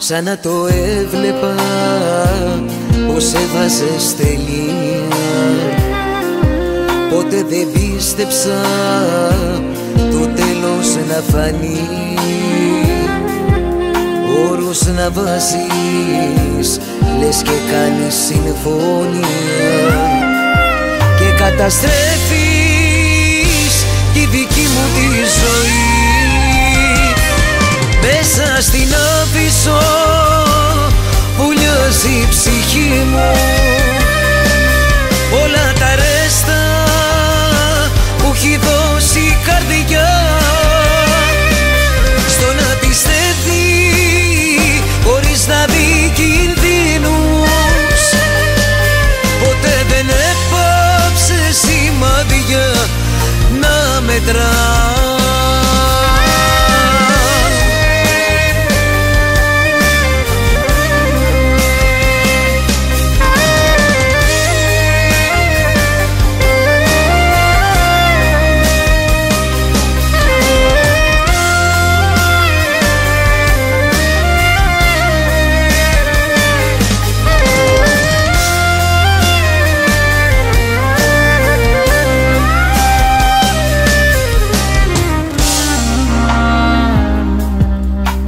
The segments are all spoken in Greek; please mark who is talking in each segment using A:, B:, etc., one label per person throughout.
A: σαν να το έβλεπα πως έβαζες τελεία. Ποτέ δεν πίστεψα το τέλος να φανεί, όρους να βάζεις, λες και κάνεις συμφωνία και καταστρέφεις τη δική μου τη ζωή. Μέσα στην Άφησο βουλιάζει η ψυχή μου, όλα τα ρέστα που έχει δώσει η καρδιά, στο να πιστεύει χωρίς να δει κινδύνους. Ποτέ δεν έπαψε σημάδια να μετρά.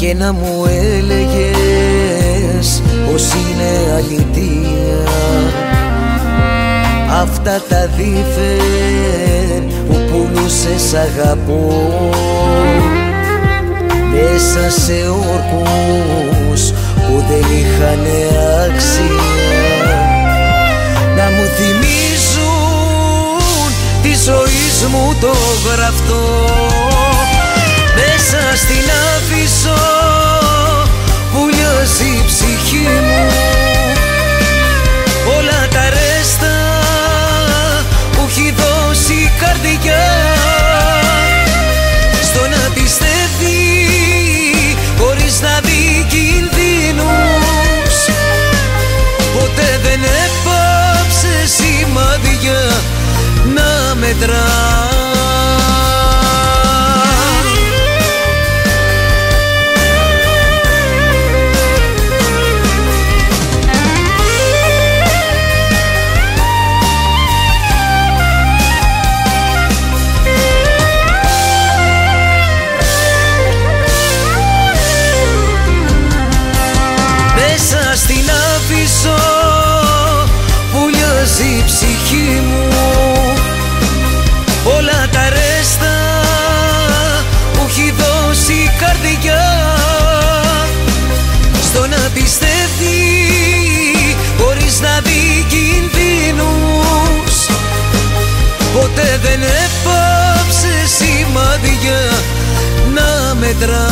A: Και να μου έλεγες πως είναι αλήθεια αυτά τα δίθεν που πουλούσες αγαπώ, μέσα σε όρκους που δεν είχαν αξία, να μου θυμίζουν τη ζωή μου το γραφτό. Μέσα στην Άφησο βουλιάζει η ψυχή μου, όλα τα ρέστα που έχει δώσει η καρδιά, στο να πιστεύει χωρίς να δει κινδύνους. Ποτέ δεν έπαψε σημάδια να μετρά. Μέσα στην Άφησο βουλιάζει η ψυχή μου, όλα τα ρέστα που έχει δώσει η καρδιά, στο να πιστεύει χωρίς να δει κινδύνους. Ποτέ δεν έπαψε σημάδια να μετρά.